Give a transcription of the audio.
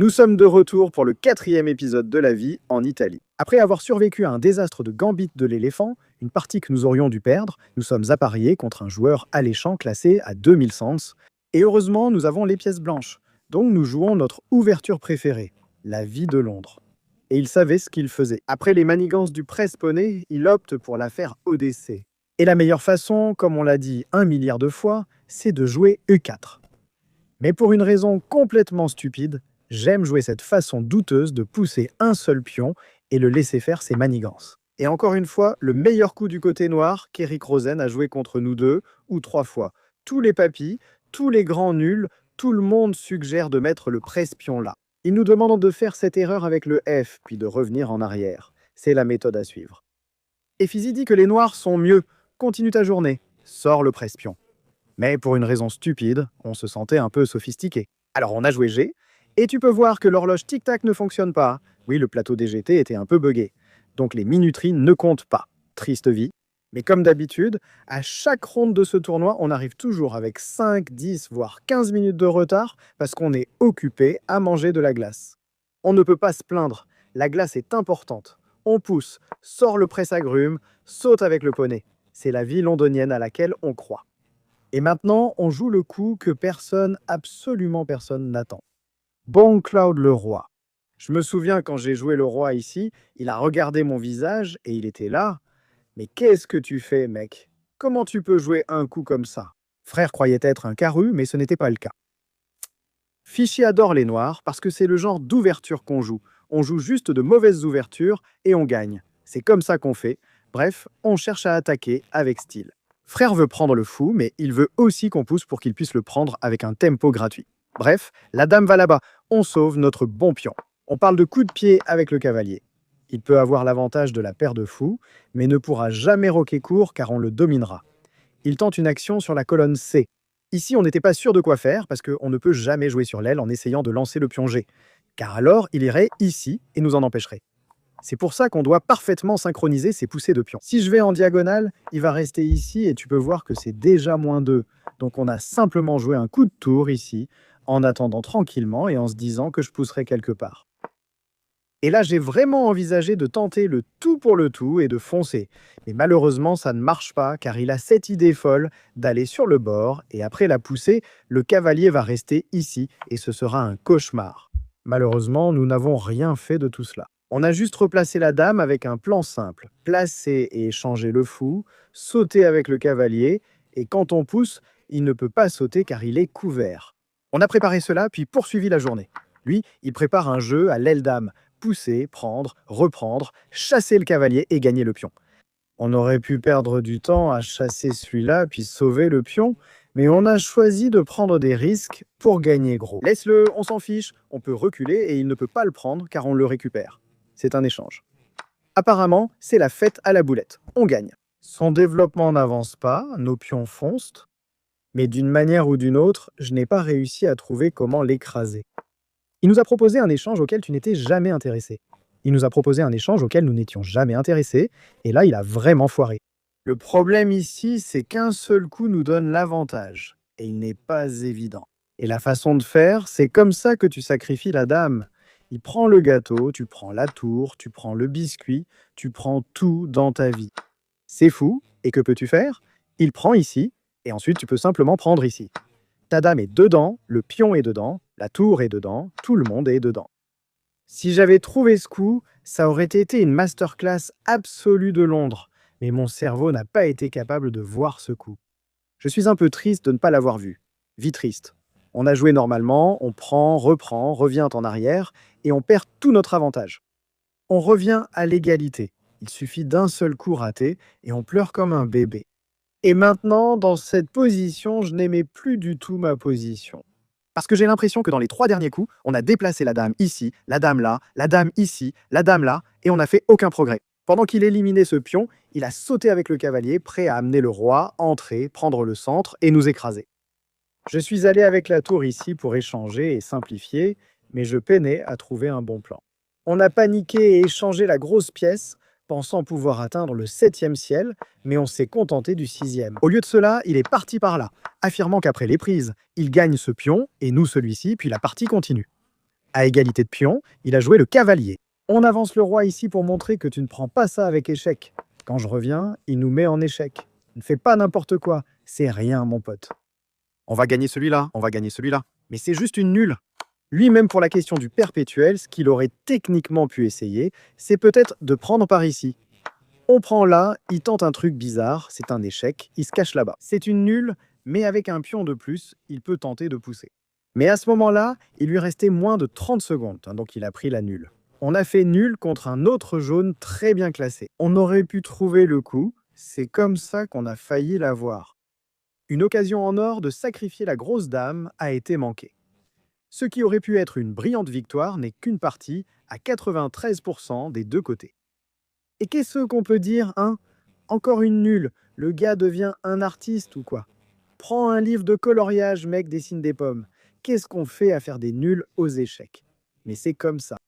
Nous sommes de retour pour le 4e épisode de la vie en Italie. Après avoir survécu à un désastre de gambit de l'éléphant, une partie que nous aurions dû perdre, nous sommes appariés contre un joueur alléchant classé à 2000 cents. Et heureusement, nous avons les pièces blanches. Donc nous jouons notre ouverture préférée, la vie de Londres. Et il savait ce qu'il faisait. Après les manigances du presse-poney, il opte pour la faire ODC. Et la meilleure façon, comme on l'a dit 1 milliard de fois, c'est de jouer E4. Mais pour une raison complètement stupide, j'aime jouer cette façon douteuse de pousser un seul pion et le laisser faire ses manigances. Et encore une fois, le meilleur coup du côté noir qu'Eric Rosen a joué contre nous 2 ou 3 fois. Tous les papis, tous les grands nuls, tout le monde suggère de mettre le presse-pion là. Il nous demande de faire cette erreur avec le F, puis de revenir en arrière. C'est la méthode à suivre. Et Fizi dit que les noirs sont mieux. Continue ta journée. Sors le presse-pion. Mais pour une raison stupide, on se sentait un peu sophistiqué. Alors on a joué G, et tu peux voir que l'horloge tic-tac ne fonctionne pas. Oui, le plateau DGT était un peu buggé. Donc les minuteries ne comptent pas. Triste vie. Mais comme d'habitude, à chaque ronde de ce tournoi, on arrive toujours avec 5, 10, voire 15 minutes de retard parce qu'on est occupé à manger de la glace. On ne peut pas se plaindre. La glace est importante. On pousse, sort le presse-agrumes, saute avec le poney. C'est la vie londonienne à laquelle on croit. Et maintenant, on joue le coup que personne, absolument personne n'attend. Bon Cloud le roi. Je me souviens quand j'ai joué le roi ici, il a regardé mon visage et il était là. Mais qu'est-ce que tu fais, mec? Comment tu peux jouer un coup comme ça? Frère croyait être un caru, mais ce n'était pas le cas. Fichy adore les noirs parce que c'est le genre d'ouverture qu'on joue. On joue juste de mauvaises ouvertures et on gagne. C'est comme ça qu'on fait. Bref, on cherche à attaquer avec style. Frère veut prendre le fou, mais il veut aussi qu'on pousse pour qu'il puisse le prendre avec un tempo gratuit. Bref, la dame va là-bas. On sauve notre bon pion. On parle de coup de pied avec le cavalier. Il peut avoir l'avantage de la paire de fous, mais ne pourra jamais roquer court car on le dominera. Il tente une action sur la colonne C. Ici, on n'était pas sûr de quoi faire parce qu'on ne peut jamais jouer sur l'aile en essayant de lancer le pion G. Car alors, il irait ici et nous en empêcherait. C'est pour ça qu'on doit parfaitement synchroniser ces poussées de pions. Si je vais en diagonale, il va rester ici et tu peux voir que c'est déjà -2. Donc on a simplement joué un coup de tour ici, en attendant tranquillement et en se disant que je pousserai quelque part. Et là, j'ai vraiment envisagé de tenter le tout pour le tout et de foncer. Mais malheureusement, ça ne marche pas car il a cette idée folle d'aller sur le bord et après la poussée, le cavalier va rester ici et ce sera un cauchemar. Malheureusement, nous n'avons rien fait de tout cela. On a juste replacé la dame avec un plan simple. Placer et échanger le fou, sauter avec le cavalier, et quand on pousse, il ne peut pas sauter car il est couvert. On a préparé cela, puis poursuivi la journée. Lui, il prépare un jeu à l'aile dame. Pousser, prendre, reprendre, chasser le cavalier et gagner le pion. On aurait pu perdre du temps à chasser celui-là, puis sauver le pion, mais on a choisi de prendre des risques pour gagner gros. Laisse-le, on s'en fiche, on peut reculer et il ne peut pas le prendre car on le récupère. C'est un échange. Apparemment, c'est la fête à la boulette. On gagne. Son développement n'avance pas, nos pions foncent, mais d'une manière ou d'une autre, je n'ai pas réussi à trouver comment l'écraser. Il nous a proposé un échange auquel tu n'étais jamais intéressé. Il nous a proposé un échange auquel nous n'étions jamais intéressés, et là, il a vraiment foiré. Le problème ici, c'est qu'un seul coup nous donne l'avantage, et il n'est pas évident. Et la façon de faire, c'est comme ça que tu sacrifies la dame. Il prend le gâteau, tu prends la tour, tu prends le biscuit, tu prends tout dans ta vie. C'est fou, et que peux-tu faire? Il prend ici, et ensuite tu peux simplement prendre ici. Ta dame est dedans, le pion est dedans, la tour est dedans, tout le monde est dedans. Si j'avais trouvé ce coup, ça aurait été une masterclass absolue de Londres, mais mon cerveau n'a pas été capable de voir ce coup. Je suis un peu triste de ne pas l'avoir vu. Vie triste. On a joué normalement, on prend, reprend, revient en arrière, et on perd tout notre avantage. On revient à l'égalité. Il suffit d'un seul coup raté, et on pleure comme un bébé. Et maintenant, dans cette position, je n'aimais plus du tout ma position. Parce que j'ai l'impression que dans les 3 derniers coups, on a déplacé la dame ici, la dame là, la dame ici, la dame là, et on n'a fait aucun progrès. Pendant qu'il éliminait ce pion, il a sauté avec le cavalier, prêt à amener le roi, entrer, prendre le centre et nous écraser. Je suis allé avec la tour ici pour échanger et simplifier, mais je peinais à trouver un bon plan. On a paniqué et échangé la grosse pièce, pensant pouvoir atteindre le 7e ciel, mais on s'est contenté du 6e. Au lieu de cela, il est parti par là, affirmant qu'après les prises, il gagne ce pion, et nous celui-ci, puis la partie continue. À égalité de pions, il a joué le cavalier. On avance le roi ici pour montrer que tu ne prends pas ça avec échec. Quand je reviens, il nous met en échec. Ne fais pas n'importe quoi, c'est rien mon pote. On va gagner celui-là, on va gagner celui-là. Mais c'est juste une nulle. Lui-même pour la question du perpétuel, ce qu'il aurait techniquement pu essayer, c'est peut-être de prendre par ici. On prend là, il tente un truc bizarre, c'est un échec, il se cache là-bas. C'est une nulle, mais avec un pion de plus, il peut tenter de pousser. Mais à ce moment-là, il lui restait moins de 30 secondes, donc il a pris la nulle. On a fait nul contre un autre jaune très bien classé. On aurait pu trouver le coup, c'est comme ça qu'on a failli l'avoir. Une occasion en or de sacrifier la grosse dame a été manquée. Ce qui aurait pu être une brillante victoire n'est qu'une partie à 93% des deux côtés. Et qu'est-ce qu'on peut dire, hein? Encore une nulle, le gars devient un artiste ou quoi? Prends un livre de coloriage, mec, dessine des pommes. Qu'est-ce qu'on fait à faire des nuls aux échecs? Mais c'est comme ça.